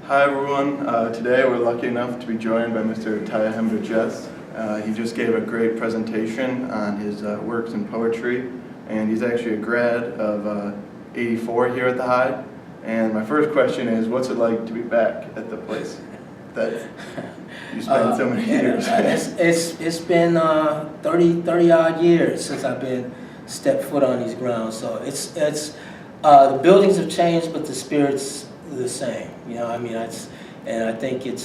Hi everyone. Today we're lucky enough to be joined by Mr. Tyehimba Jess. He just gave a great presentation on his works in poetry, and he's actually a grad of '84 here at the High. And my first question is, what's it like to be back at the place that you spent so many years? It's been 30 odd years since I've been stepped foot on these grounds. So it's the buildings have changed, but the spirit's the same. You know, I mean, and I think it's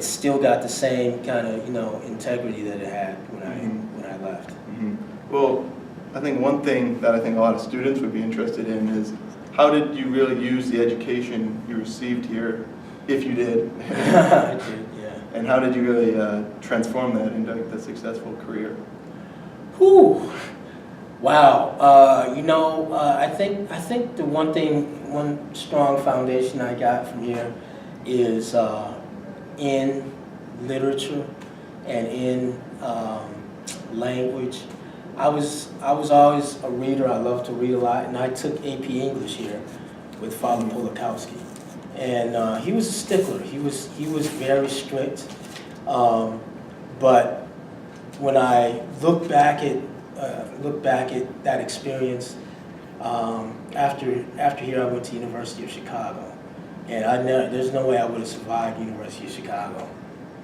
still got the same kind of integrity that it had when I left. Mm-hmm. Well, I think one thing that I think a lot of students would be interested in is, how did you really use the education you received here, if you did? I did, yeah. And how did you really transform that into a successful career? Whew. Wow. I think the one strong foundation I got from here is in literature and in language. I was always a reader. I loved to read a lot, and I took AP English here with Father Polakowski, and he was a stickler. He was very strict, but when I look back at that experience, after here I went to University of Chicago, and there's no way I would have survived University of Chicago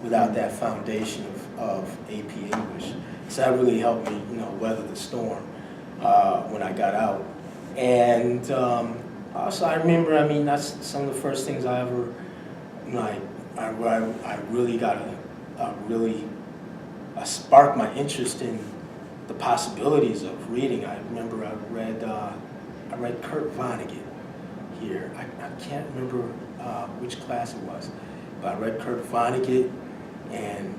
without that foundation of AP English. So that really helped me, weather the storm when I got out. And also I remember, that's some of the first things I ever, I really got I sparked my interest in the possibilities of reading. I remember I read Kurt Vonnegut here. I can't remember which class it was, but I read Kurt Vonnegut, and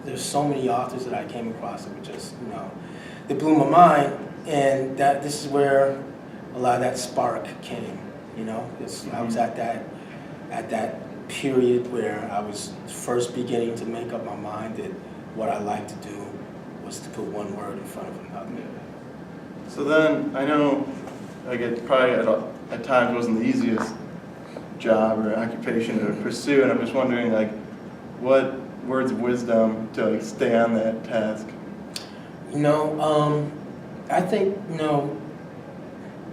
there's so many authors that I came across that were just, that blew my mind, and this is where a lot of that spark came. I was at that period where I was first beginning to make up my mind that what I liked to do was to put one word in front of another. So then, I know, it probably at times wasn't the easiest job or occupation to pursue, and I'm just wondering, what words of wisdom to stay on that task? I think,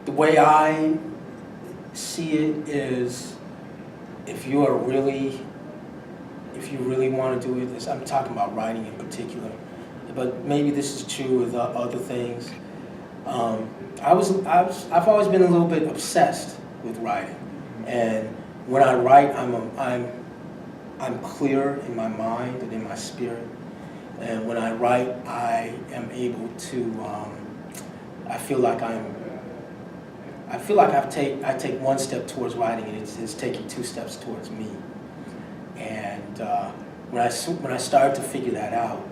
the way I see it is, if you really want to do it, I'm talking about writing in particular, but maybe this is true with other things. I've always been a little bit obsessed with writing, and when I write, I'm clear in my mind and in my spirit, and when I write, I am able to. I feel like I take one step towards writing, and it's taking two steps towards me. And when I started to figure that out,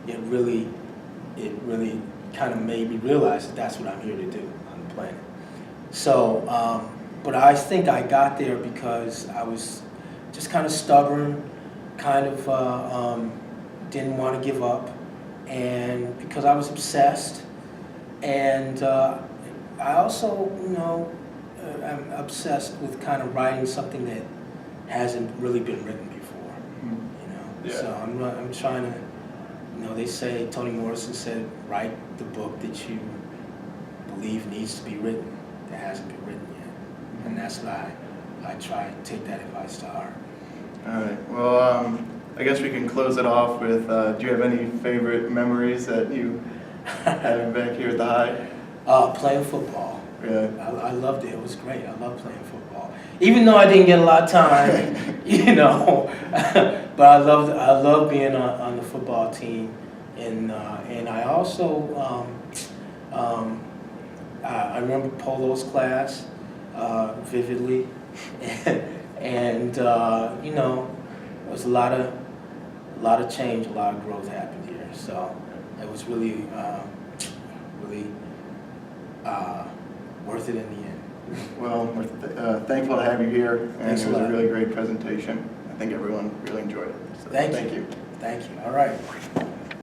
it really kind of made me realize that that's what I'm here to do on the planet. So, but I think I got there because I was just kind of stubborn, kind of didn't want to give up, and because I was obsessed, and I also, I'm obsessed with kind of writing something that hasn't really been written before, Yeah. So I'm trying to, they say, Toni Morrison said, write the book that you believe needs to be written, that hasn't been written yet. And that's what I try to take that advice to heart. All right. Well, I guess we can close it off with, do you have any favorite memories that you have back here at the High? Playing football. Really? I loved it. It was great. I loved playing football. Even though I didn't get a lot of time, but I loved being on the football team, and I also I remember Polo's class vividly, and there was a lot of change, a lot of growth happened here. So it was really worth it in the end. Well, we're thankful to have you here, and it was a really great presentation. I think everyone really enjoyed it. So Thank you. you. Thank you. All right.